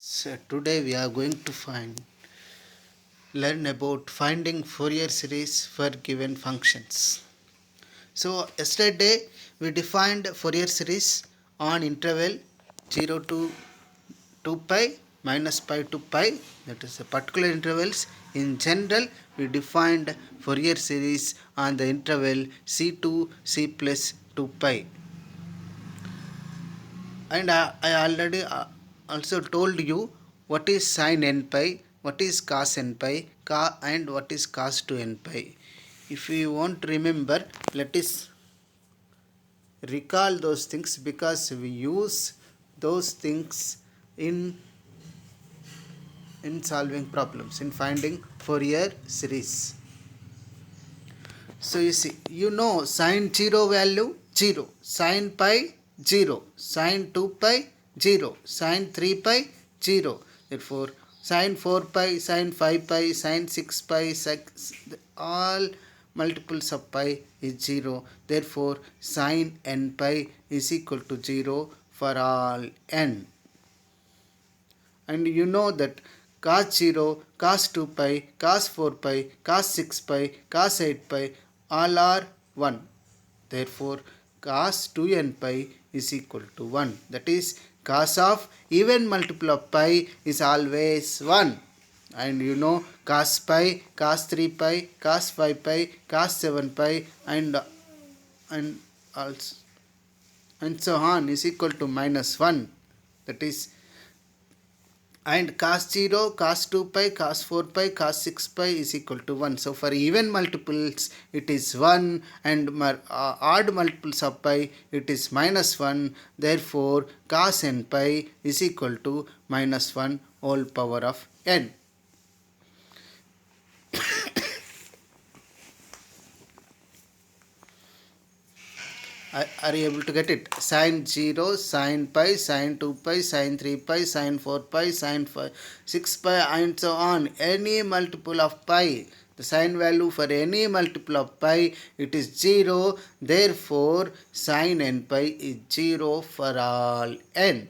So today we are going to learn about finding Fourier series for given functions. So yesterday we defined Fourier series on interval 0 to 2 pi minus pi to pi, that is the particular intervals. In general we defined Fourier series on the interval c to c plus 2 pi. And I already also told you what is sin n pi, what is cos n pi, and what is cos 2 n pi. If you won't remember, let us recall those things because we use those things in solving problems, in finding Fourier series. So you see, you know sin 0 value 0, sin pi 0, sin 2 pi 0, sin 3 pi 0. Therefore, sin 4 pi, sin 5 pi, sin 6 pi, all multiples of pi is 0. Therefore, sin n pi is equal to 0 for all n. And you know that cos 0, cos 2 pi, cos 4 pi, cos 6 pi, cos 8 pi all are 1. Therefore, cos 2n pi is equal to 1. That is, cos of even multiple of pi is always 1. And you know cos pi, cos 3 pi, cos 5 pi, cos 7 pi and also and so on is equal to minus 1. That is, and cos 0, cos 2 pi, cos 4 pi, cos 6 pi is equal to 1. So for even multiples it is 1 and odd multiples of pi it is minus 1. Therefore cos n pi is equal to minus 1 whole power of n. Are you able to get it? Sin 0, sin pi, sin 2 pi, sin 3 pi, sin 4 pi, sin 6 pi and so on. Any multiple of pi, the sin value for any multiple of pi, it is 0. Therefore, sin n pi is 0 for all n.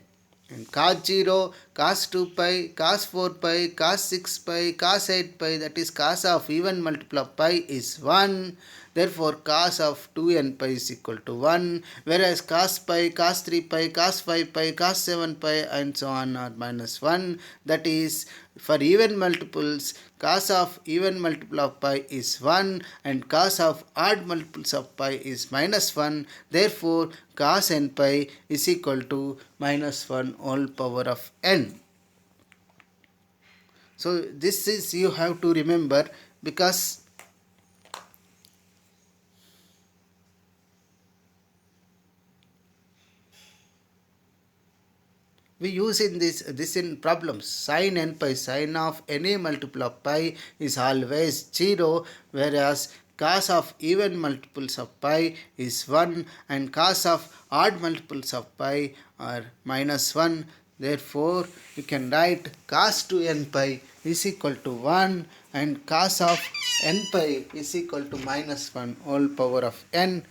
And cos 0, cos 2 pi, cos 4 pi, cos 6 pi, cos 8 pi, that is cos of even multiple of pi is 1. Therefore, cos of 2n pi is equal to 1. Whereas cos pi, cos 3 pi, cos 5 pi, cos 7 pi and so on are minus 1. That is, for even multiples, cos of even multiple of pi is 1 and cos of odd multiples of pi is minus 1. Therefore, cos n pi is equal to minus 1 whole power of n. So this is you have to remember because we use in this in problems. Sin n pi, sin of any multiple of pi is always 0, whereas cos of even multiples of pi is 1 and cos of odd multiples of pi are minus 1. Therefore, you can write cos 2n pi is equal to 1 and cos of n pi is equal to minus 1 whole power of n.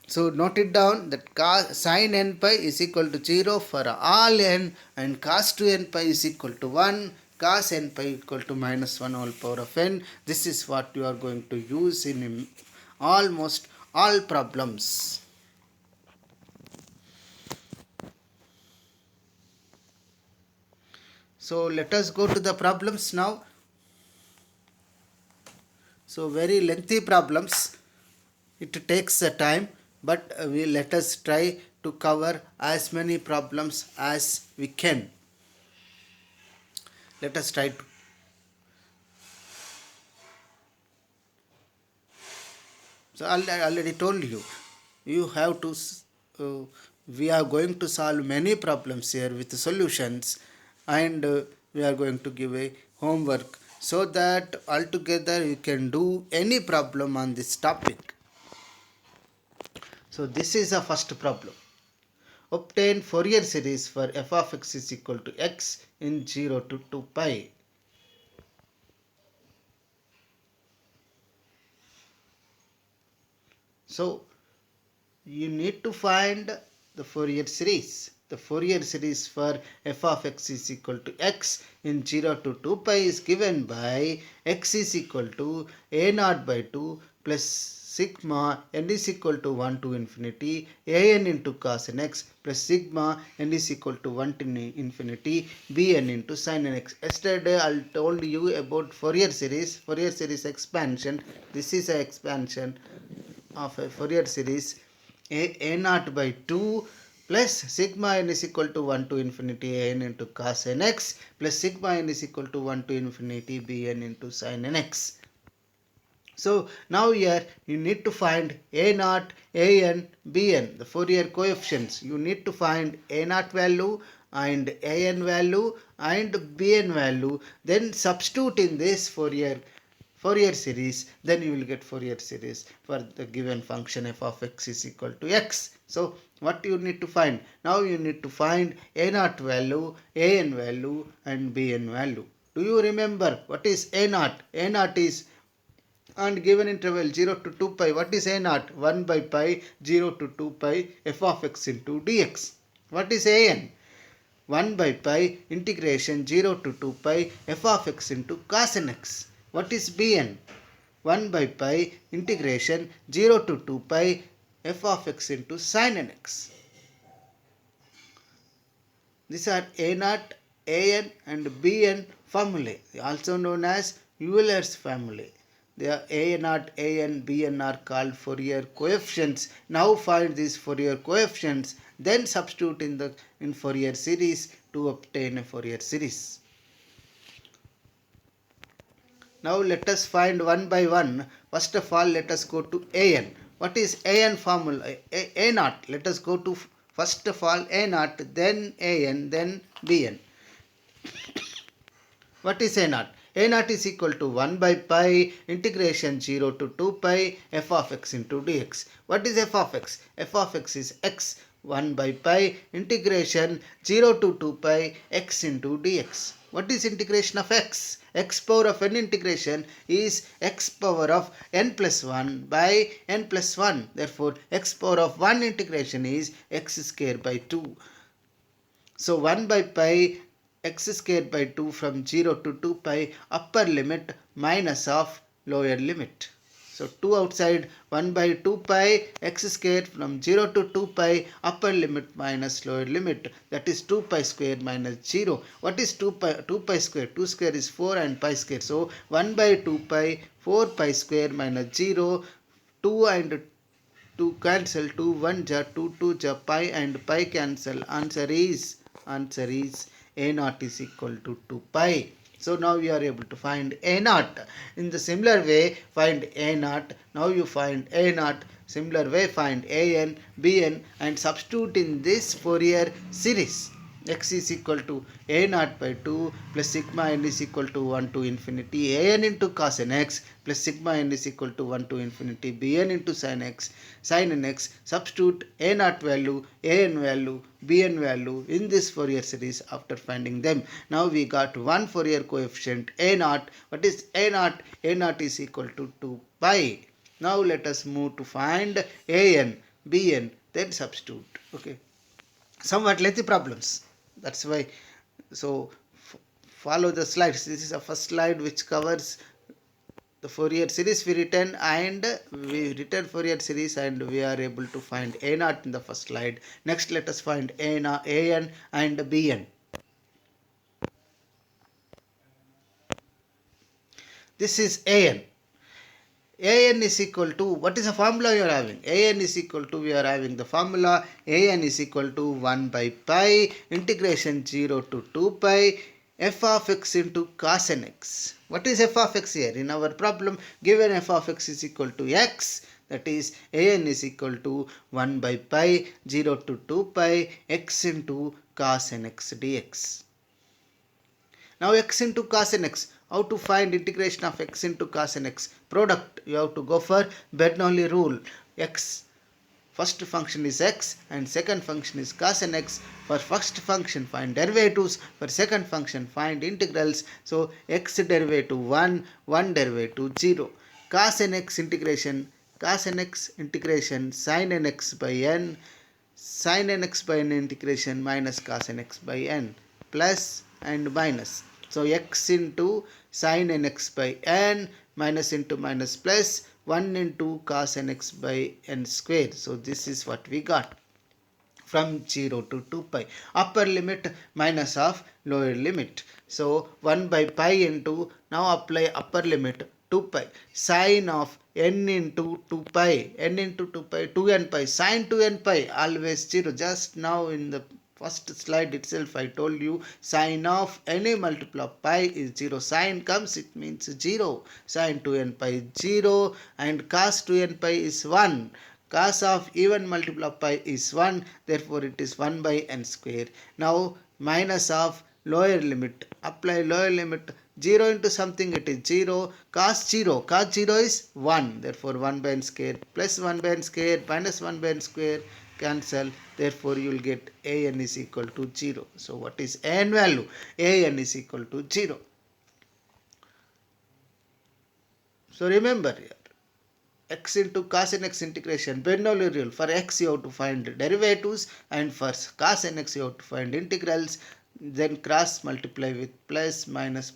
So note it down that sin n pi is equal to 0 for all n and cos 2n pi is equal to 1, cos n pi equal to minus 1 whole power of n. This is what you are going to use in almost all problems. So let us go to the problems now. So very lengthy problems. It takes a time, but we let us try to cover as many problems as we can. Let us try to. So I already told you, you have to. We are going to solve many problems here with solutions, and we are going to give a homework so that altogether you can do any problem on this topic. So this is the first problem. Obtain Fourier series for f of x is equal to x in 0 to 2 pi. So you need to find the Fourier series. The Fourier series for f of x is equal to x in 0 to 2 pi is given by x is equal to a naught by 2 plus sigma n is equal to 1 to infinity a n into cos nx plus sigma n is equal to 1 to infinity b n into sin nx. Yesterday I told you about Fourier series expansion. This is an expansion of a Fourier series a naught by 2 plus sigma n is equal to 1 to infinity a n into cos nx plus sigma n is equal to 1 to infinity b n into sin nx. So now here you need to find a naught, a n, b n, the Fourier coefficients. You need to find a naught value and a n value and b n value. Then substitute in this Fourier series, then you will get Fourier series for the given function f of x is equal to x. So what you need to find? Now you need to find a naught value, a n value and b n value. Do you remember what is a naught? A naught is and given interval 0 to 2 pi. What is a naught? 1 by pi 0 to 2 pi f of x into dx. What is a n? 1 by pi integration 0 to 2 pi f of x into cos nx. What is bn? 1 by pi integration 0 to 2 pi f of x into sin nx. These are a naught, a n and bn formulae, also known as Euler's formulae. They are a naught, a n, b n are called Fourier coefficients. Now find these Fourier coefficients, then substitute in Fourier series to obtain a Fourier series. Now let us find one by one. First of all, let us go to a n. What is a n formula? A naught. Let us go to first of all a naught, then a n, then b n. What is a naught? A naught is equal to 1 by pi integration 0 to 2 pi f of x into dx. What is f of x? F of x is x 1 by pi integration 0 to 2 pi x into dx. What is integration of x? X power of n integration is x power of n plus 1 by n plus 1. Therefore, x power of 1 integration is x square by 2. So 1 by pi x square by 2 from 0 to 2 pi upper limit minus of lower limit. So 2 outside 1 by 2 pi x square from 0 to 2 pi upper limit minus lower limit, that is 2 pi square minus 0. What is 2 pi square? 2 square is 4 and pi square. So 1 by 2 pi 4 pi square minus 0, 2 and 2 cancel, 2 1 ja 2 2 ja pi and pi cancel. Answer is a naught is equal to 2 pi. So now we are able to find a naught. In the similar way, find a naught. Now you find a naught. Similar way, find a n, b n and substitute in this Fourier series. X is equal to a naught by 2 plus sigma n is equal to 1 to infinity a n into cos nx plus sigma n is equal to 1 to infinity b n into sin nx. Substitute a naught value, a n value, b n value in this Fourier series after finding them. Now we got one Fourier coefficient a naught. What is a naught? A naught is equal to 2 pi. Now let us move to find a n, b n, then substitute. Okay. Somewhat lengthy problems. That's why. So follow the slides. This is the first slide which covers the Fourier series we written, and we written Fourier series and we are able to find a naught in the first slide. Next let us find a n and b n. This is a n. A n is equal to, what is the formula you are having? A n is equal to, we are having the formula a n is equal to 1 by pi integration 0 to 2 pi f of x into cos nx. What is f of x here? In our problem, given f of x is equal to x, that is a n is equal to 1 by pi 0 to 2 pi x into cos nx dx. Now x into cos nx. How to find integration of x into cos nx? Product. You have to go for Bernoulli rule. X. First function is x and second function is cos nx. For first function find derivatives. For second function find integrals. So x derivative 1, 1 derivative 0. Cos nx integration sin nx by n sin nx by n integration minus cos nx by n plus and minus. So x into sin nx by n minus into minus plus 1 into cos nx by n square. So this is what we got from 0 to 2 pi. Upper limit minus of lower limit. So 1 by pi into, now apply upper limit 2 pi. Sine of n into 2 pi. N into 2 pi, 2n pi. Sine 2n pi always 0. Just now in the first slide itself I told you sine of any multiple of pi is 0. Sine comes, it means 0. Sine 2n pi is 0 and cos 2n pi is 1. Cos of even multiple of pi is 1, therefore it is 1 by n square. Now minus of lower limit, apply lower limit, 0 into something it is 0, cos 0 is 1, therefore 1 by n square plus 1 by n square minus 1 by n square cancel, therefore you will get an is equal to 0. So what is an value? An is equal to 0. So remember here, x into cos nx integration, Bernoulli rule. For x you have to find derivatives and for cos nx you have to find integrals, then cross multiply with plus minus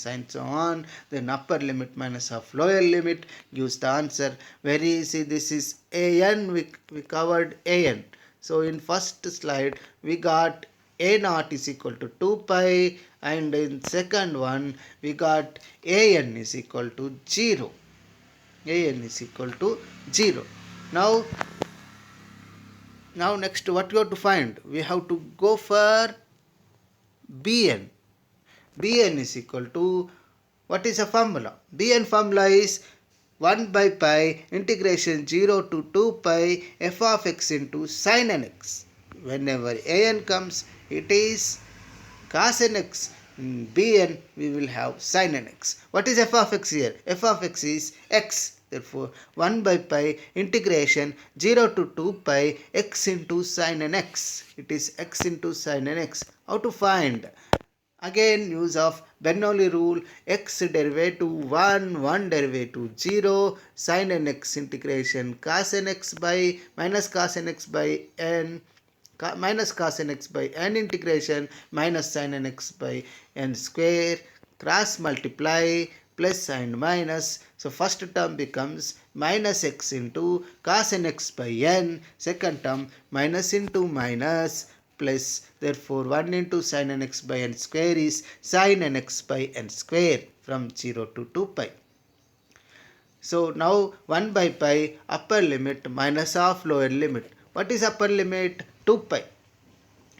and so on, then upper limit minus of lower limit gives the answer. Very easy. This is an, we covered an. So in first slide we got a naught is equal to 2 pi and in second one we got an is equal to 0. An is equal to 0. Now next what you have to find? We have to go for Bn. Bn is equal to, what is the formula? Bn formula is 1 by pi integration 0 to 2 pi f of x into sin nx. Whenever an comes, it is cos nx. In Bn we will have sin nx. What is f of x here? F of x is x. Therefore 1 by pi integration 0 to 2 pi x into sin nx. It is x into sin nx. How to find? Again use of Bernoulli rule, x derivative 1, 1 derivative 0, sin nx integration cos nx by minus cos nx by n, minus cos nx by n integration minus sin nx by n square, cross multiply plus and minus. So first term becomes minus x into cos nx by n, second term minus into minus plus, therefore 1 into sin nx by n square is sin nx by n square from 0 to 2 pi. So now 1 by pi upper limit minus of lower limit. What is upper limit? 2 pi.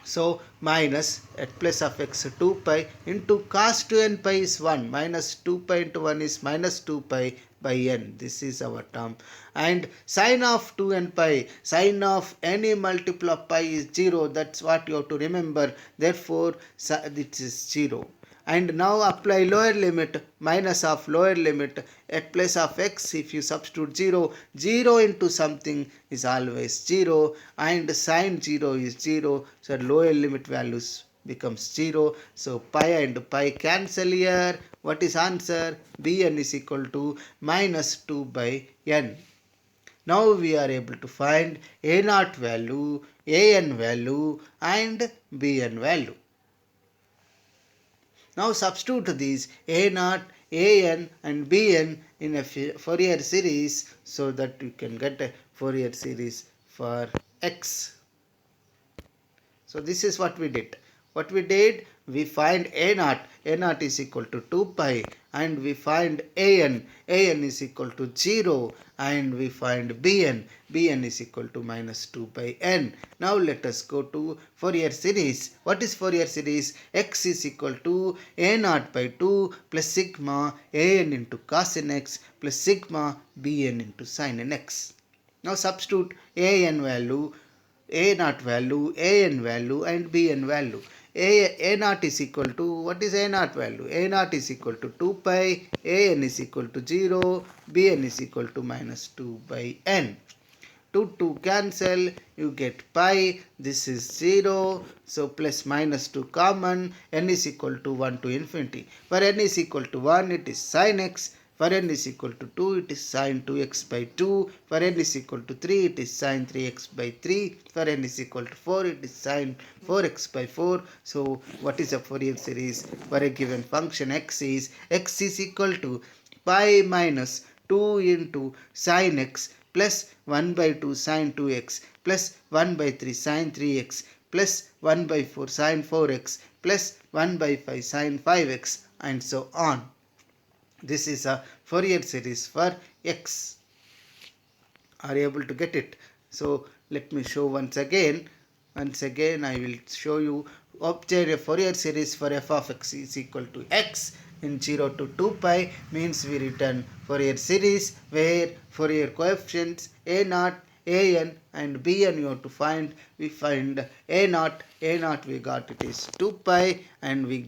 So minus at plus of x 2 pi into cos 2n pi is 1, minus 2 pi into 1 is minus 2 pi by n. This is our term. And sine of 2n pi, sine of any multiple of pi is 0. That's what you have to remember. Therefore this is 0. And now apply lower limit minus of lower limit at place of x. If you substitute 0, 0 into something is always 0 and sine 0 is 0. So lower limit values becomes 0. So pi and pi cancel here. What is answer? Bn is equal to minus 2 by n. Now we are able to find a naught value, an value and bn value. Now substitute these a naught, an and bn in a Fourier series so that you can get a Fourier series for x. So this is what we did. What we did, we find a naught is equal to 2 pi and we find an is equal to 0 and we find bn is equal to minus 2 by n. Now let us go to Fourier series. What is Fourier series? X is equal to a naught by 2 plus sigma an into cos nx plus sigma bn into sin nx. Now substitute an value, a naught value, an value and bn value. A naught is equal to, what is a naught value? A naught is equal to 2 pi, an is equal to 0, bn is equal to minus 2 by n. 2 cancel, you get pi, this is 0, so plus minus 2 common, n is equal to 1 to infinity. For n is equal to 1, it is sin x. For n is equal to 2, it is sine 2x by 2. For n is equal to 3, it is sine 3x by 3. For n is equal to 4, it is sine 4x by 4. So what is the Fourier series for a given function x is equal to pi minus 2 into sine x plus 1 by 2 sine 2x plus 1 by 3 sine 3x plus 1 by 4 sine 4x plus 1 by 5 sine 5x and so on. This is a Fourier series for x. Are you able to get it? So let me show once again. Once again I will show you. Obtain a Fourier series for f of x is equal to x in 0 to 2 pi means we return Fourier series where Fourier coefficients a0, an and bn you have to find. We find a0 we got it is 2 pi and we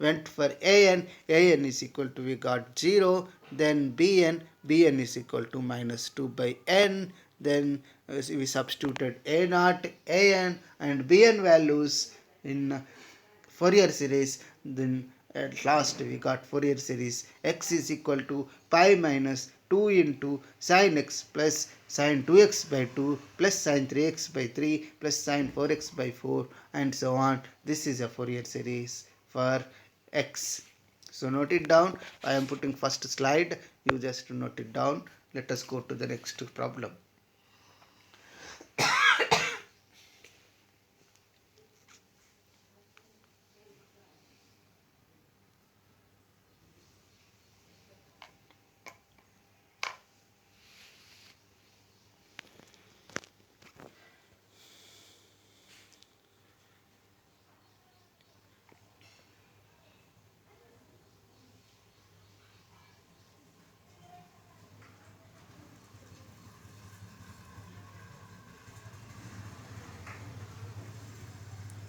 went for an is equal to we got 0, then bn is equal to minus 2 by n, then we substituted a0, an and bn values in Fourier series. Then at last we got Fourier series x is equal to pi minus 2 into sine x plus sine 2x by 2 plus sine 3x by 3 plus sine 4x by 4 and so on. This is a Fourier series for x. So note it down. I am putting first slide. You just note it down. Let us go to the next problem.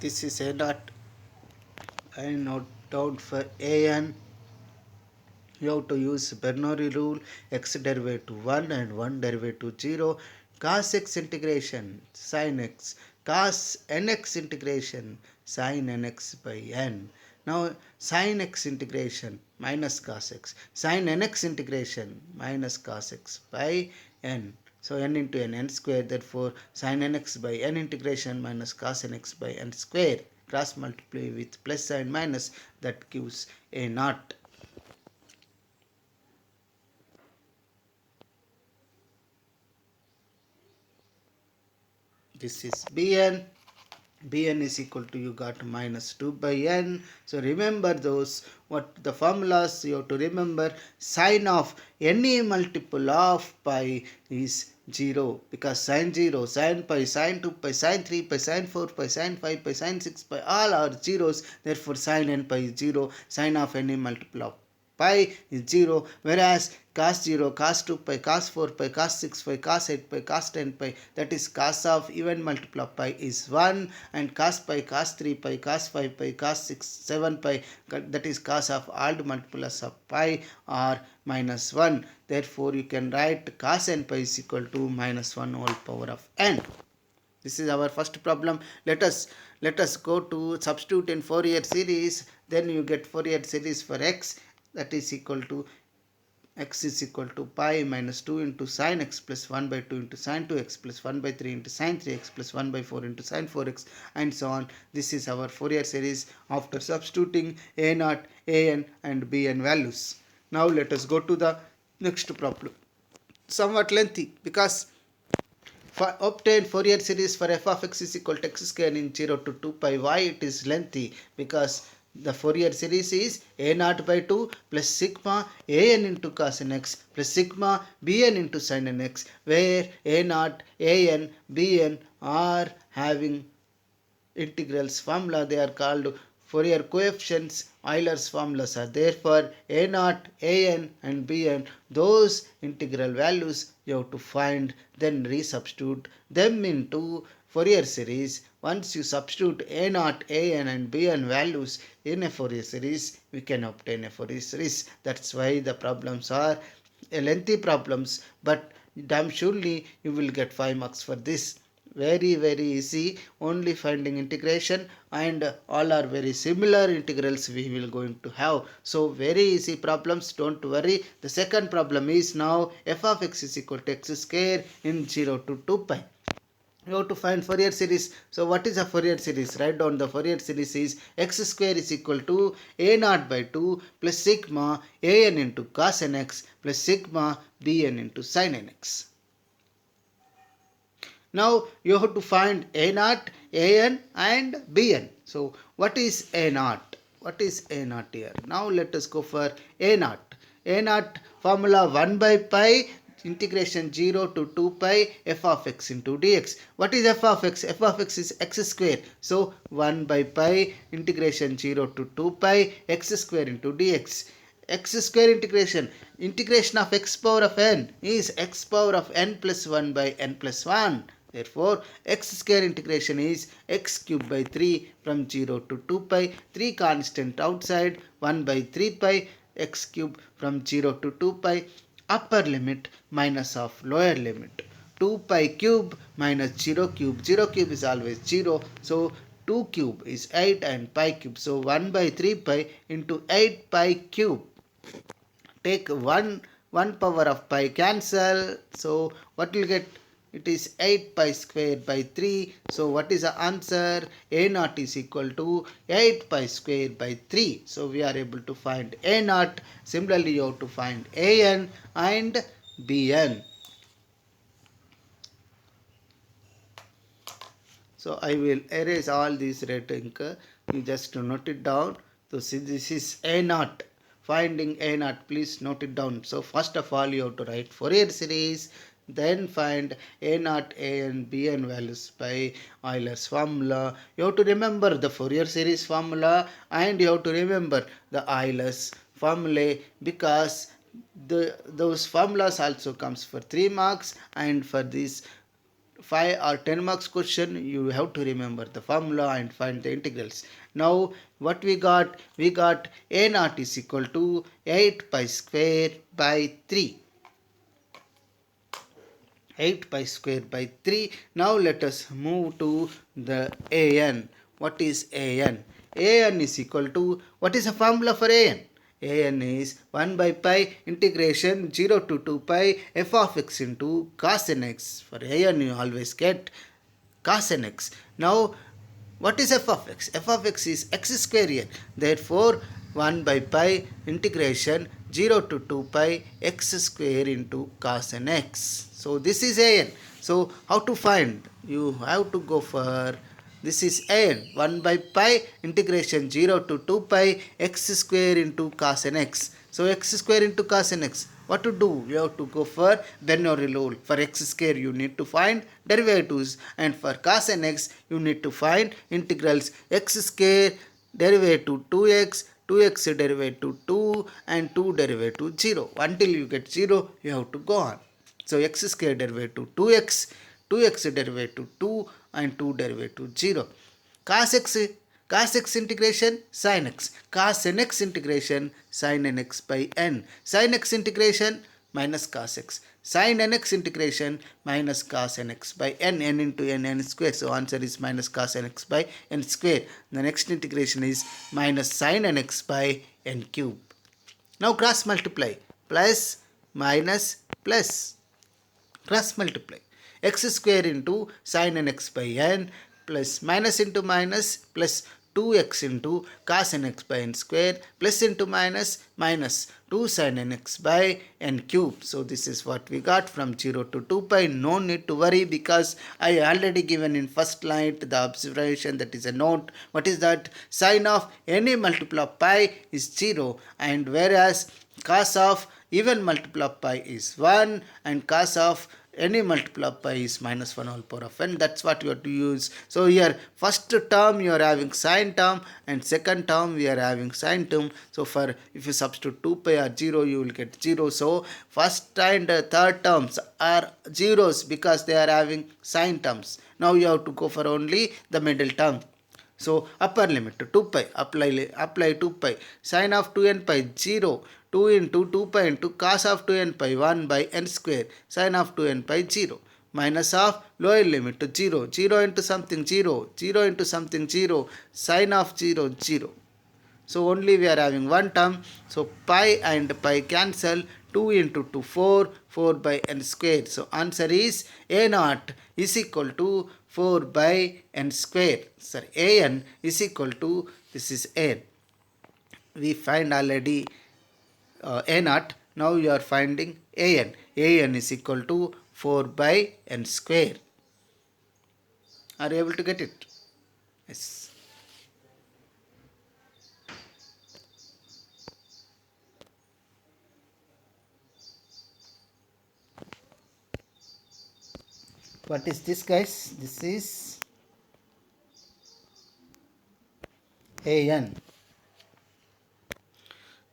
This is a0. I note down for an. You have to use Bernoulli rule, x derivative 1 and 1 derivative 0, cos x integration sin x, cos nx integration sin nx by n. Now sin x integration minus cos x, sin nx integration minus cos x by n. So n into n square, therefore sin nx by n integration minus cos nx by n square. Cross multiply with plus and minus, that gives a0. This is bn. Bn is equal to you got minus 2 by n. So remember those, what the formulas you have to remember. Sine of any multiple of pi is 0 because sine 0, sine pi, sine 2 pi, sine 3 pi, sine 4 pi, sine 5 pi, sine 6 pi, all are zeros. Therefore sine n pi is 0. Sine of any multiple of pi is 0, whereas cos 0, cos 2 pi, cos 4 pi, cos 6 pi, cos 8 pi, cos 10 pi, that is cos of even multiple of pi is 1, and cos pi, cos 3 pi, cos 5 pi, cos 6, 7 pi, that is cos of all the multiples of pi are minus 1. Therefore you can write cos n pi is equal to minus 1 whole power of n. This is our first problem. Let us go to substitute in Fourier series. Then you get Fourier series for x, that is equal to x is equal to pi minus 2 into sine x plus 1 by 2 into sine 2x plus 1 by 3 into sine 3x plus 1 by 4 into sine 4x and so on. This is our Fourier series after substituting a0, an and bn values. Now let us go to the next problem. Somewhat lengthy because for obtain Fourier series for f of x is equal to x square in 0 to 2 pi. Why it is lengthy? Because the Fourier series is a0 by 2 plus sigma an into cos nx plus sigma bn into sin nx, where a0, an, bn are having integrals formula. They are called Fourier coefficients. Euler's formulas are therefore a0, an and bn. Those integral values you have to find, then resubstitute them into Fourier series. Once you substitute a0, an and bn values in a Fourier series, we can obtain a Fourier series. That's why the problems are lengthy problems, but damn surely you will get 5 marks for this. very easy, only finding integration, and all are very similar integrals we will going to have. So very easy problems, don't worry. The second problem is now f of x is equal to x square in 0 to 2 pi. You have to find Fourier series. So what is a Fourier series? Write down the Fourier series is x square is equal to a naught by 2 plus sigma an into cos nx plus sigma bn into sin nx. Now you have to find a naught, an and bn. So what is a naught? What is a naught here? Now let us go for a naught. A naught formula 1 by pi integration 0 to 2 pi f of x into dx. What is f of x? F of x is x square. So 1 by pi integration 0 to 2 pi x square into dx. X square integration of x power of n is x power of n plus 1 by n plus 1. Therefore, x square integration is x cube by 3 from 0 to 2 pi, 3 constant outside, 1 by 3 pi, x cube from 0 to 2 pi, upper limit minus of lower limit. 2 pi cube minus 0 cube. 0 cube is always 0. So 2 cube is 8 and pi cube. So 1 by 3 pi into 8 pi cube. Take 1 power of pi cancel. So what will get? It is 8 pi square by 3. So what is the answer? A naught is equal to 8 pi square by 3. So we are able to find A naught. Similarly, you have to find AN and BN. So I will erase all these red ink. You just note it down. So see, this is A naught. Finding A naught, please note it down. So first of all, you have to write Fourier series. Then find A naught, A and B n values by Euler's formula. You have to remember the Fourier series formula and you have to remember the Euler's formulae, because those formulas also comes for 3 marks, and for this 5 or 10 marks question you have to remember the formula and find the integrals. Now what we got? We got A naught is equal to 8 pi square by 3. 8 pi square by 3. Now let us move to the AN. What is AN? AN is equal to, what is the formula for AN? AN is 1 by pi integration 0 to 2 pi f of x into cos nx. For AN you always get cos nx. Now what is f of x? F of x is x square here. Therefore 1 by pi integration 0 to 2 pi x square into cos nx. So this is an. So how to find? You have to go for, this is an 1 by pi integration 0 to 2 pi x square into cos nx. So x square into cos nx. What to do? You have to go for Bernoulli rule. For x square you need to find derivatives, and for cos nx you need to find integrals. X square derivative 2x, 2x derivative 2 and 2 derivative 0. Until you get 0 you have to go on. So x square derivative 2x, 2x derivative 2 and 2 derivative 0. Cos x integration sin x. Cos nx integration sin nx by n. Sin x integration minus cos x. Sin nx integration minus cos nx by n. N into n square. So answer is minus cos nx by n square. The next integration is minus sin nx by n cube. Now cross multiply. Plus minus plus. Cross multiply. X square into sin nx by n plus minus into minus plus 2x into cos nx by n square plus into minus minus 2 sin nx by n cube. So this is what we got from 0 to 2 pi. No need to worry, because I already given in first line the observation, that is a note. What is that? Sin of any multiple of pi is 0, and whereas cos of even multiple of pi is 1 and cos of any multiple of pi is minus 1 whole power of n. That's what you have to use. So here first term you are having sin term, and second term we are having sin term. So for if you substitute 2 pi or 0 you will get 0. So first and third terms are zeros because they are having sin terms. Now you have to go for only the middle term. So upper limit 2 pi, apply 2 pi, sin of 2n pi 0, 2 into 2 pi into cos of 2n pi 1 by n square, sin of 2n pi 0. minus of lower limit to 0. 0 into something 0. 0 into something 0. Sine of 0 0. So only we are having one term. So pi and pi cancel. 2 into 2 4. 4 by n square. So answer is a naught is equal to 4 by n square. Sorry, an is equal to, this is n. We find already a naught. Now you are finding an. An is equal to 4 by n square. Are you able to get it? Yes. What is this, guys? This is an.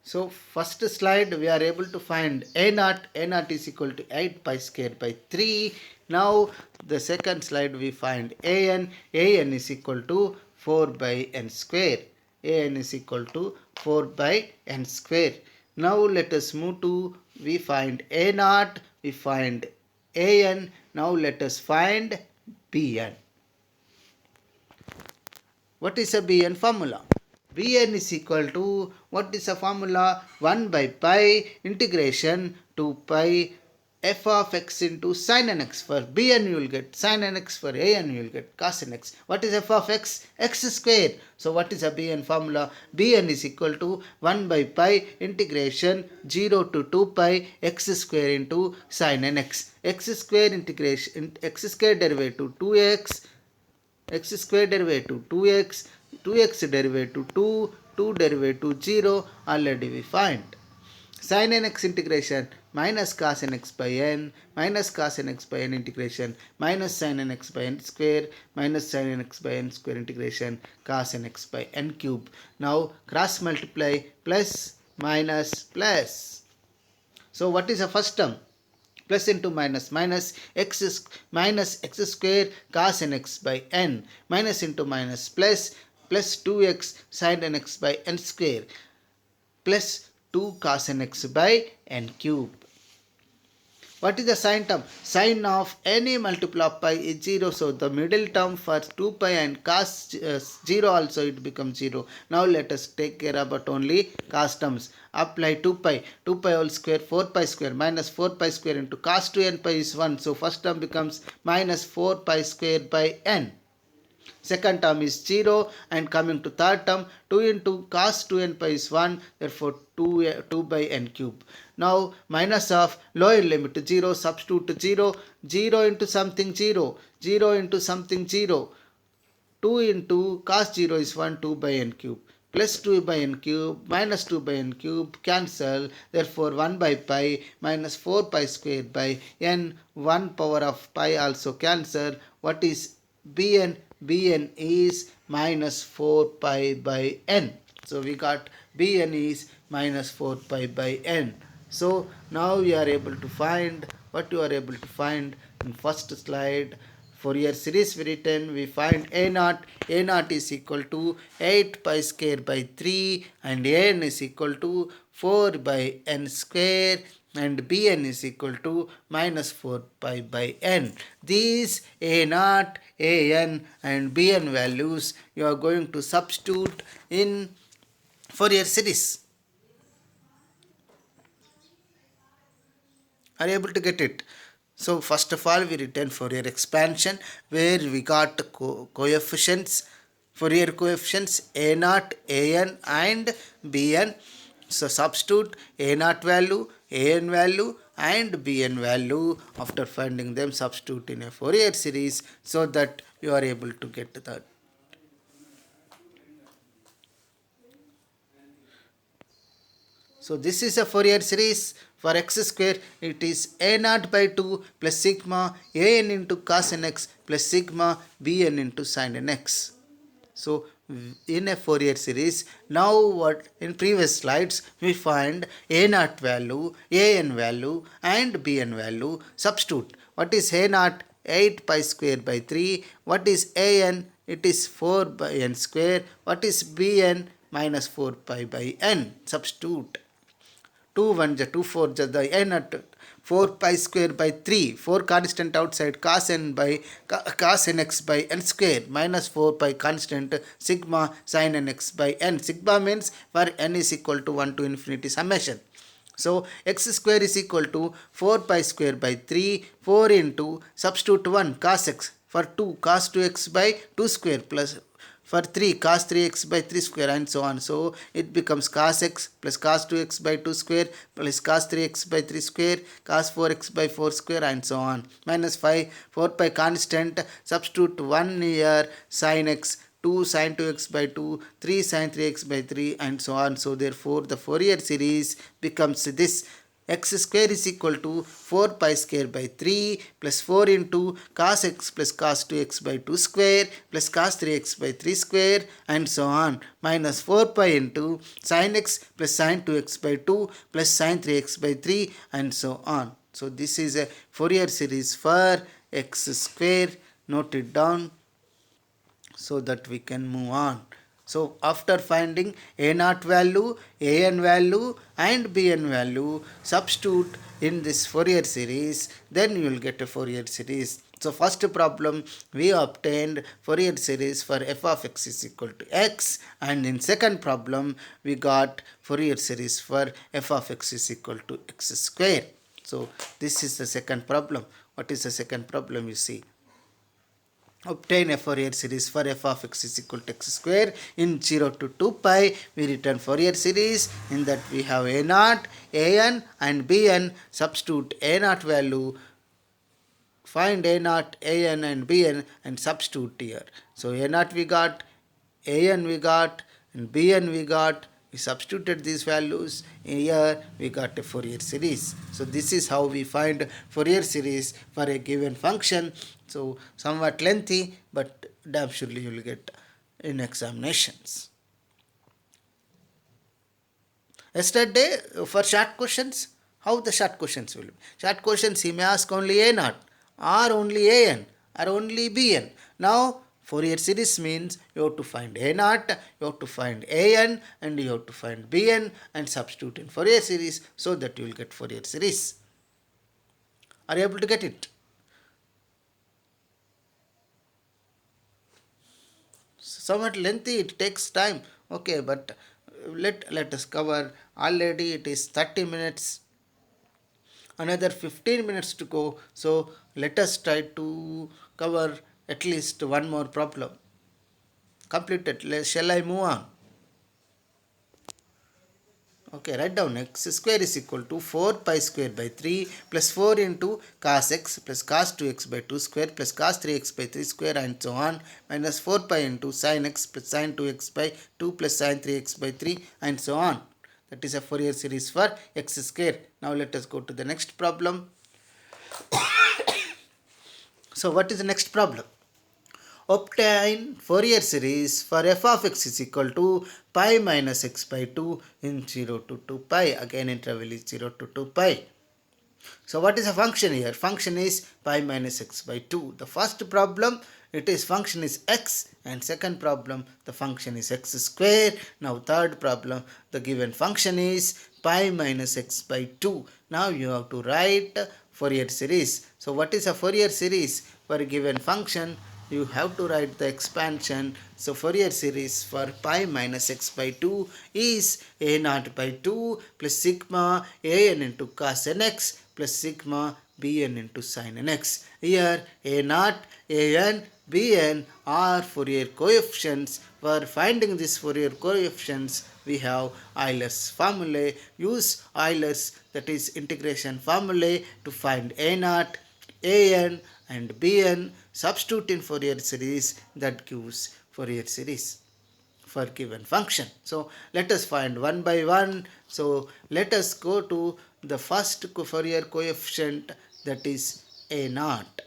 So first slide we are able to find a naught. A naught is equal to 8 pi square by 3. Now the second slide we find an. An is equal to 4 by n square. An is equal to 4 by n square. Now let us move to, we find a naught, we find an. Now let us find bn. What is a bn formula? Bn is equal to, what is the formula? 1 by pi integration 2 pi f of x into sin n x. For bn you will get sin n x, for an you will get cos n x. What is f of x? X square. So what is a bn formula? Bn is equal to 1 by pi integration 0 to 2 pi x square into sin n x. X square integration, x square derivative 2x, x square derivative 2x, 2x derivative 2, 2 derivative 0, already we find. Sin n x integration minus cos n x by n, minus cos n x by n integration minus sin n x by n square, minus sin n x by n square integration cos n x by n cube. Now cross multiply, plus minus plus. So what is the first term? Plus into minus, minus x square cos n x by n, minus into minus plus, plus 2x sin n x by n square, plus 2 cos n x by n cube. What is the sine term? Sine of any multiple of pi is 0. So the middle term for 2 pi and cos 0 also it becomes 0. Now let us take care about only cos terms. Apply 2 pi. 2 pi whole square, 4 pi square, minus 4 pi square into cos 2n pi is 1. So first term becomes minus 4 pi square by n. Second term is 0, and coming to third term, 2 into cos 2n pi is 1, therefore 2 by n cube. Now minus of lower limit to 0, substitute 0, 0 into something 0, 0 into something 0, 2 into cos 0 is 1, 2 by n cube. Plus 2 by n cube minus 2 by n cube cancel, therefore 1 by pi minus 4 pi square by n, 1 power of pi also cancel. What is bn? Bn is minus 4 pi by n. So we got bn is minus 4 pi by n. So now we are able to find what you are able to find in first slide. Fourier series we written, we find a naught. A naught is equal to 8 pi square by 3, and n is equal to 4 by n square, and bn is equal to minus 4 pi by n. These a naught, an and bn values you are going to substitute in Fourier series. Are you able to get it? So first of all we written Fourier expansion, where we got coefficients, Fourier coefficients a naught, an and bn. So substitute a naught value, an value and bn value. After finding them, substitute in a Fourier series so that you are able to get that. So this is a Fourier series. For x square, it is a naught by 2 plus sigma an into cos nx plus sigma bn into sin nx. So in a Fourier series, now what in previous slides we find a naught value, an value and bn value. Substitute. What is a naught? 8 pi square by 3. What is an? It is 4 by n square. What is bn? Minus 4 pi by n. Substitute. 2 1 ja 2 4 ja the n at 4 pi square by 3, 4 constant outside, cos n by cos nx by n square minus 4 pi constant sigma sin nx by n. Sigma means for n is equal to 1 to infinity summation. So x square is equal to 4 pi square by 3, 4 into substitute 1 cos x, for 2 cos 2x by 2 square, plus for 3 cos 3x by 3 square, and so on. So it becomes cos x plus cos 2x by 2 square plus cos 3x by 3 square, cos 4x by 4 square, and so on. Minus 5, 4 pi constant, substitute 1 here, sin x, 2 sin 2x by 2, 3 sin 3x by 3, and so on. So therefore the Fourier series becomes this: x square is equal to 4 pi square by 3 plus 4 into cos x plus cos 2x by 2 square plus cos 3x by 3 square, and so on, minus 4 pi into sin x plus sin 2x by 2 plus sin 3x by 3, and so on. So this is a Fourier series for x square. Note it down so that we can move on. So after finding a naught value, a n value and b n value, substitute in this Fourier series, then you will get a Fourier series. So first problem we obtained Fourier series for f of x is equal to x, and in second problem we got Fourier series for f of x is equal to x square. So this is the second problem. What is the second problem? You see, obtain a Fourier series for f of x is equal to x square. In 0 to 2 pi we return Fourier series. In that we have a naught, a n and b n. Substitute a naught value, find a naught, a n and b n, and substitute here. So a naught we got, a n we got, and b n we got. We substituted these values. Here we got a Fourier series. So this is how we find Fourier series for a given function. So somewhat lengthy, but damn surely you will get in examinations. Yesterday for short questions, how the short questions will be? Short questions he may ask only a naught, or only a n, or only b n. Now Fourier series means you have to find a naught, you have to find a n, and you have to find b n, and substitute in Fourier series so that you will get Fourier series. Are you able to get it? Somewhat lengthy, it takes time. Okay, but let us cover. Already it is 30 minutes. Another 15 minutes to go. So let us try to cover at least one more problem. Completed. Shall I move on? Okay, write down x square is equal to 4 pi square by 3 plus 4 into cos x plus cos 2x by 2 square plus cos 3x by 3 square, and so on, minus 4 pi into sin x plus sin 2x by 2 plus sin 3x by 3, and so on. That is a Fourier series for x square. Now let us go to the next problem. So what is the next problem? Obtain Fourier series for f of x is equal to pi minus x by 2 in 0 to 2 pi. Again interval is 0 to 2 pi. So what is the function here? Function is pi minus x by 2. The first problem, it is function is x, and second problem the function is x square. Now third problem, the given function is pi minus x by 2. Now you have to write Fourier series. So what is a Fourier series for a given function? You have to write the expansion. So Fourier series for pi minus x by 2 is a naught by 2 plus sigma a n into cos nx plus sigma b n into sin nx. Here a naught, a n, b n are Fourier coefficients. For finding these Fourier coefficients, we have Euler's formulae. Use Euler's, that is integration formulae, to find a naught, a n and b n. Substitute in Fourier series, that gives Fourier series for given function. So let us find one by one. So let us go to the first Fourier coefficient, that is a naught.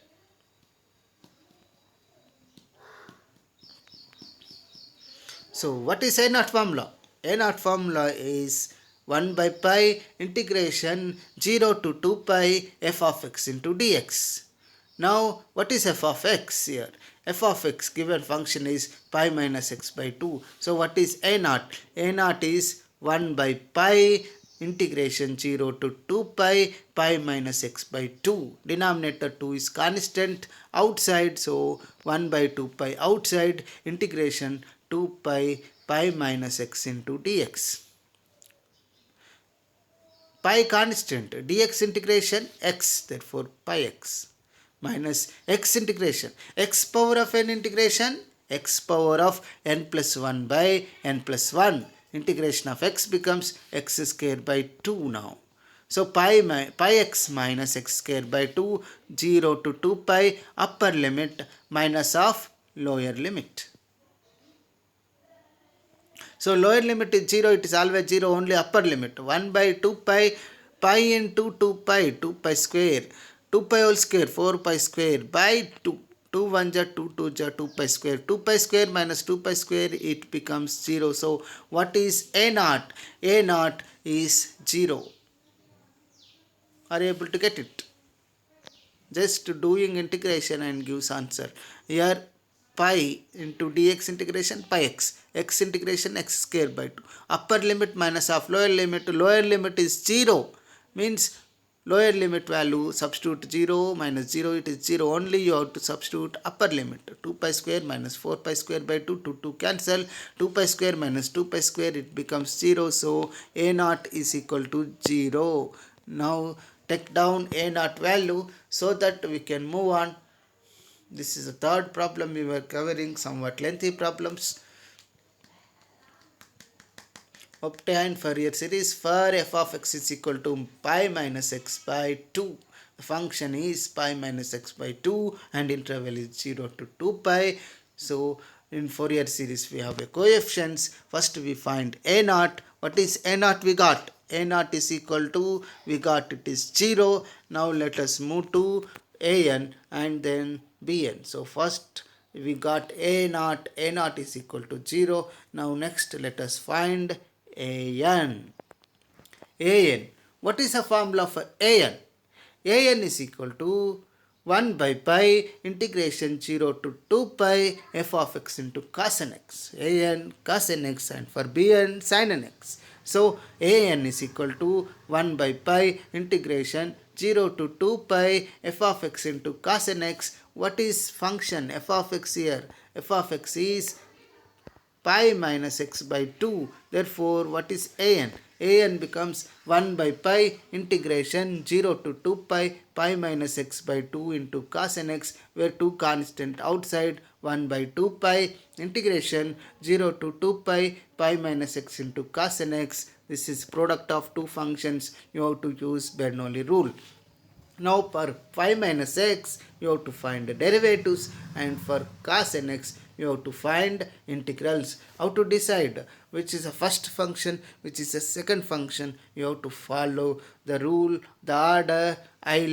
So what is a naught formula? A naught formula is 1 by pi integration 0 to 2 pi f of x into dx. Now what is f of x here? F of x given function is pi minus x by 2. So what is a naught? A naught is 1 by pi integration 0 to 2 pi, pi minus x by 2. Denominator 2 is constant outside, so 1 by 2 pi outside, integration 2 pi, pi minus x into dx. Pi constant, dx integration x, therefore pi x, minus x integration, x power of n integration, x power of n plus 1 by n plus 1. Integration of x becomes x square by 2 now. So pi x minus x square by 2, 0 to 2 pi, upper limit minus of lower limit. So lower limit is 0, it is always 0, only upper limit. 1 by 2 pi, pi into 2 pi, 2 pi square, 2 pi whole square, 4 pi square by 2. 2 1 ja 2 2 ja 2 pi square. 2 pi square minus 2 pi square, it becomes 0. So what is A naught? A naught is 0. Are you able to get it? Just doing integration and gives answer. Here pi into dx integration pi x, x integration x square by 2. Upper limit minus of lower limit is 0. Means lower limit value substitute 0 minus 0, it is 0. Only you have to substitute upper limit. 2 pi square minus 4 pi square by 2, 2 cancel. 2 pi square minus 2 pi square, it becomes 0. So A naught is equal to 0. Now take down A naught value so that we can move on. This is the third problem. We were covering somewhat lengthy problems. Obtain Fourier series for f of x is equal to pi minus x by 2. The function is pi minus x by 2 and interval is 0 to 2 pi. So in Fourier series we have the coefficients. First we find A naught. What is A naught we got? A naught is equal to, we got it is 0. Now let us move to an and then bn. So first we got A naught is equal to 0. Now next let us find an. What is the formula for an? An is equal to 1 by pi integration 0 to 2 pi f of x into cos n x. An cos n x and for bn sin n x. So an is equal to 1 by pi integration 0 to 2 pi f of x into cos n x. What is function f of x here? F of x is pi minus x by 2. Therefore, what is an? An becomes 1 by pi integration 0 to 2 pi, pi minus x by 2 into cos n x, where 2 constant outside, 1 by 2 pi integration 0 to 2 pi, pi minus x into cos n x. This is product of two functions. You have to use Bernoulli rule. Now for pi minus x, you have to find the derivatives, and for cos nx, you have to find integrals. How to decide which is the first function, which is the second function? You have to follow the rule, the order. I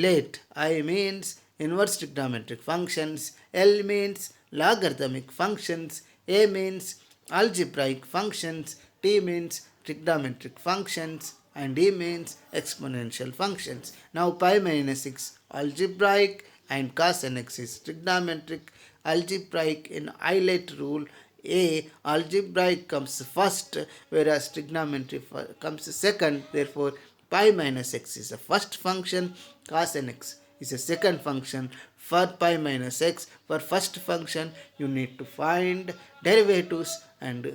means inverse trigonometric functions, L means logarithmic functions, A means algebraic functions, T means trigonometric functions, and E means exponential functions. Now pi minus 6 algebraic and cos nx is trigonometric. Algebraic in Euler rule, A algebraic comes first, whereas trigonometry comes second. Therefore pi minus x is the first function, cos nx is the second function. For pi minus x, for first function you need to find derivatives, and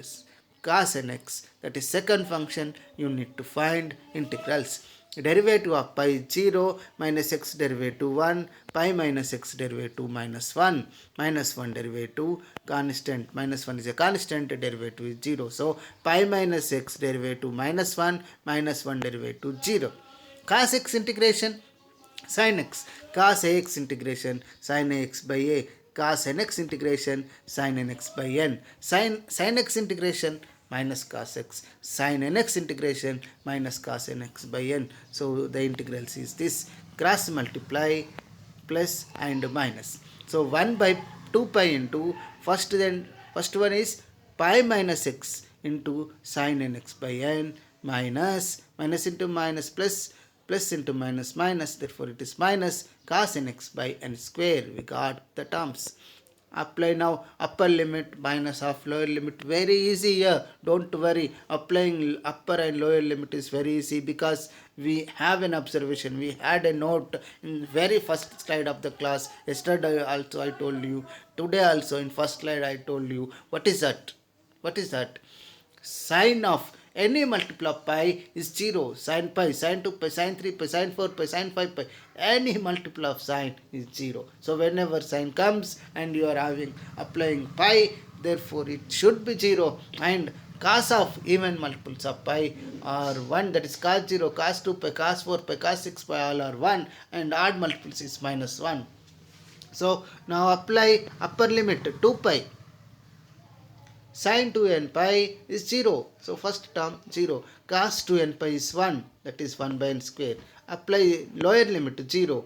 cos nx, that is second function, you need to find integrals. Derivative of pi is 0, minus x derivative 1, pi minus x derivative minus 1, minus 1 derivative constant, minus 1 is a constant, derivative is 0. So pi minus x derivative minus 1, minus 1 derivative 0. Cos x integration sin x, cos ax integration sin ax by a, cos nx integration sin nx by n, sin x integration minus cos x, sin nx integration minus cos nx by n. So the integrals is this, cross multiply plus and minus. So 1 by 2 pi into first one is pi minus x into sin nx by n, minus into minus plus into minus, therefore it is minus cos nx by n square. We got the terms. Apply now upper limit minus half lower limit. Very easy here. Don't worry. Applying upper and lower limit is very easy because we have an observation. We had a note in very first slide of the class. Yesterday also I told you. Today also in first slide I told you. What is that? What is that? Sine of any multiple of pi is 0. Sine pi, sine 2 pi, sine 3 pi, sine 4 pi, sine 5 pi. Any multiple of sine is 0. So whenever sine comes and you are applying pi, therefore it should be 0. And cos of even multiples of pi are 1, that is cos 0, cos 2 pi, cos 4 pi, cos 6 pi, all are 1, and odd multiples is minus 1. So now apply upper limit 2 pi. Sin 2n pi is 0. So first term 0. Cos 2n pi is 1. That is 1 by n square. Apply lower limit 0.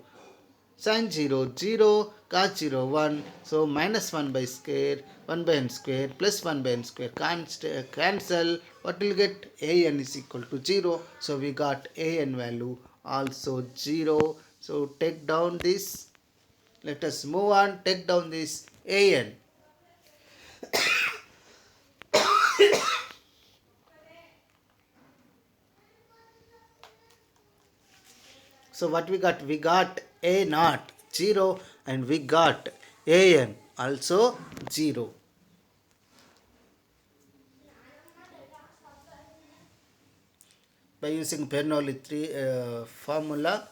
Sin 0 0. Cos 0 1. So minus 1 by square. 1 by n square plus 1 by n square. Cancel. What will get? An is equal to 0. So we got an value also 0. So take down this. Let us move on. Take down this an. So what we got? We got a naught 0 and we got an also 0. By using Bernoulli formula,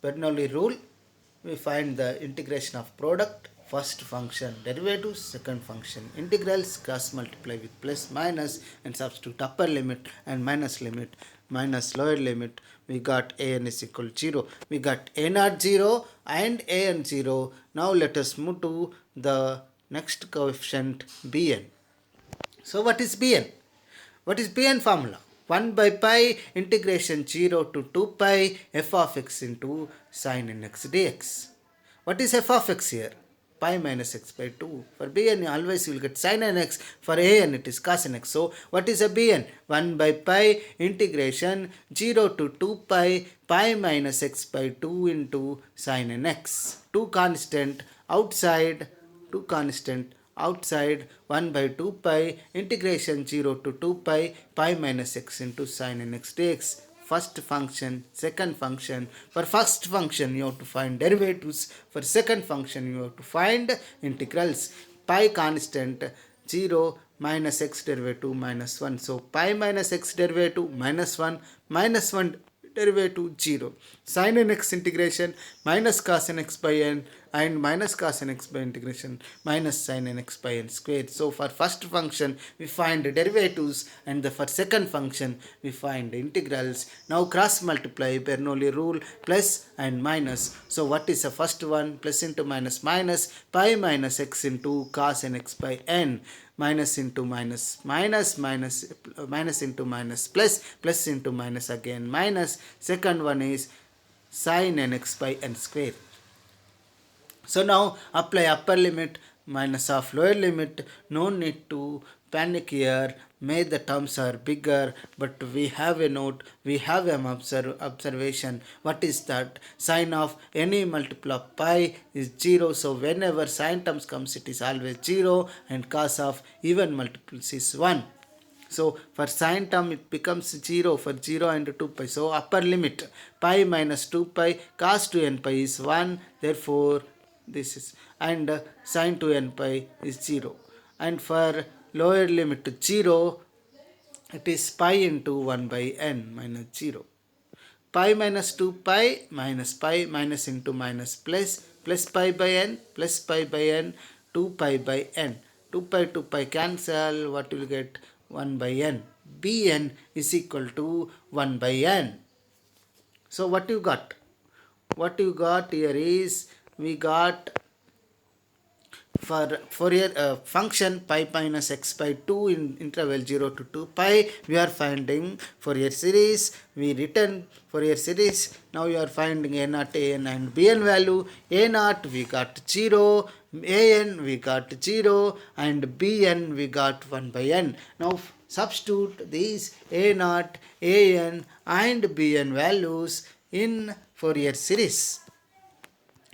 Bernoulli rule, we find the integration of product, first function derivatives, second function integrals, cross multiply with plus minus and substitute upper limit and minus limit minus lower limit. We got an is equal to 0. We got a naught 0 and an 0. Now let us move to the next coefficient bn. So what is bn? What is bn formula? 1 by pi integration 0 to 2 pi f of x into sin nx dx. What is f of x here? Pi minus x by 2. For bn always you will get sin nx. For an it is cos nx. So what is a bn? 1 by pi integration 0 to 2 pi pi minus x by 2 into sin nx. 2 constant outside 1 by 2 pi integration 0 to 2 pi pi minus x into sin nx dx. First function, second function. For first function you have to find derivatives. For second function you have to find integrals. Pi constant 0 minus x derivative minus 1. So pi minus x derivative minus 1 derivative 0. Sin nx integration minus cos nx by n and minus cos nx by integration minus sin nx by n squared. So for first function we find derivatives and for second function we find integrals. Now cross multiply Bernoulli rule, plus and minus. So what is the first one? Plus into minus pi minus x into cos nx by n. Minus into minus into minus plus into minus again minus. Second one is sin nx by n square. So now apply upper limit minus half lower limit. No need to panic here. May the terms are bigger, but we have a note, we have an observation. What is that? Sine of any multiple of pi is 0. So whenever sine terms comes, it is always 0, and cos of even multiples is 1. So for sine term it becomes 0 for 0 and 2 pi. So upper limit pi minus 2 pi cos 2n pi is 1. Therefore this is, and sin 2n pi is 0. And for lower limit to 0, it is pi into 1 by n minus 0. Pi minus 2 pi minus into minus plus pi by n 2 pi by n. 2 pi cancel. What will get? 1 by n. bn is equal to 1 by n. So what you got? What you got here is, we got for Fourier function pi minus x by 2 in interval 0 to 2 pi, we are finding Fourier series. We written Fourier series. Now you are finding a naught, an and bn value. A naught we got 0, an we got 0, and bn we got 1 by n. Now substitute these a naught, an and bn values in Fourier series.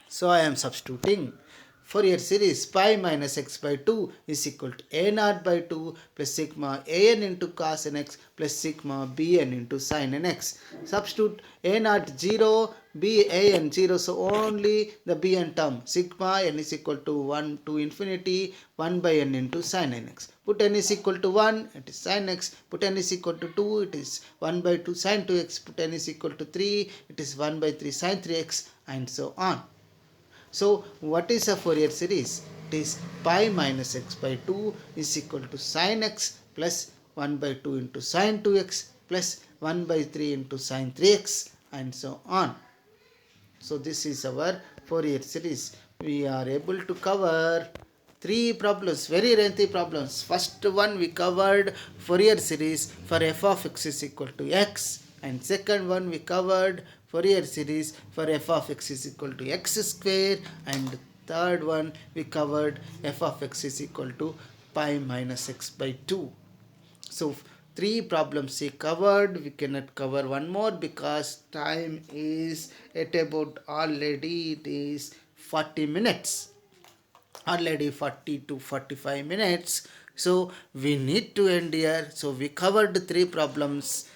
So I am substituting. Fourier series pi minus x by 2 is equal to a naught by 2 plus sigma an into cos nx plus sigma bn into sin nx. Substitute a naught 0, ban 0, so only the bn term. Sigma n is equal to 1 to infinity 1 by n into sin nx. Put n is equal to 1, it is sin x. Put n is equal to 2, it is 1 by 2 sin 2x. Put n is equal to 3, it is 1 by 3 sin 3x, and so on. So what is a Fourier series? It is pi minus x by 2 is equal to sin x plus 1 by 2 into sin 2x plus 1 by 3 into sin 3x, and so on. So this is our Fourier series. We are able to cover 3 problems, very lengthy problems. First one we covered Fourier series for f of x is equal to x, and second one we covered Fourier series for f of x is equal to x square, and third one we covered f of x is equal to pi minus x by 2. So 3 problems we covered. We cannot cover one more because time is at about already it is 40 minutes. Already 40 to 45 minutes. So we need to end here. So we covered 3 problems.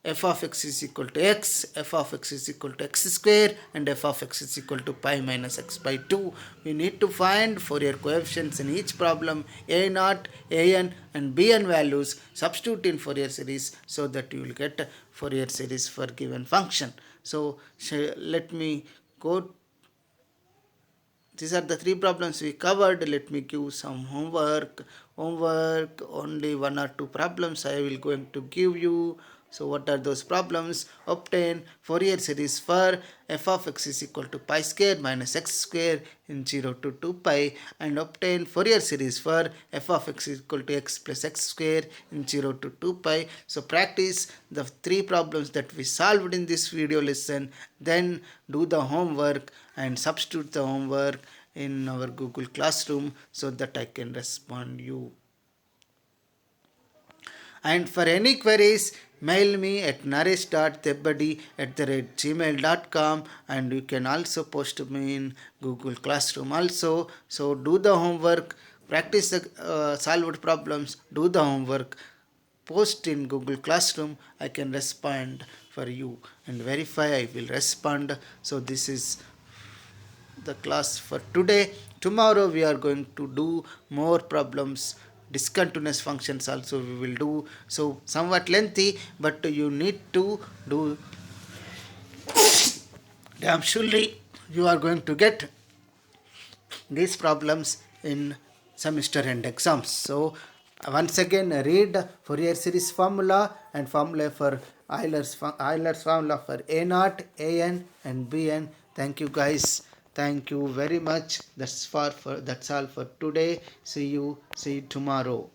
F of x is equal to x, f of x is equal to x square, and f of x is equal to pi minus x by 2. We need to find Fourier coefficients in each problem, a naught, an, and bn values. Substitute in Fourier series so that you will get Fourier series for given function. So let me go. These are the 3 problems we covered. Let me give some homework. Only 1 or 2 problems I will going to give you. So what are those problems? Obtain Fourier series for f of x is equal to pi square minus x square in 0 to 2 pi, and obtain Fourier series for f of x is equal to x plus x square in 0 to 2 pi. So practice the 3 problems that we solved in this video lesson, then do the homework and substitute the homework in our Google Classroom so that I can respond you. And for any queries, mail me at naresh.tebbadi@gmail.com, and you can also post me in Google Classroom also. So do the homework, practice the solved problems, do the homework, post in Google Classroom. I can respond for you and verify I will respond. So this is the class for today. Tomorrow we are going to do more problems. Discontinuous functions also we will do. So somewhat lengthy, but you need to do. Damn surely you are going to get these problems in semester end exams. So once again read Fourier series formula and formula for Euler's formula for a naught, an, and bn. Thank you guys. Thank you very much. That's all for today. See you tomorrow.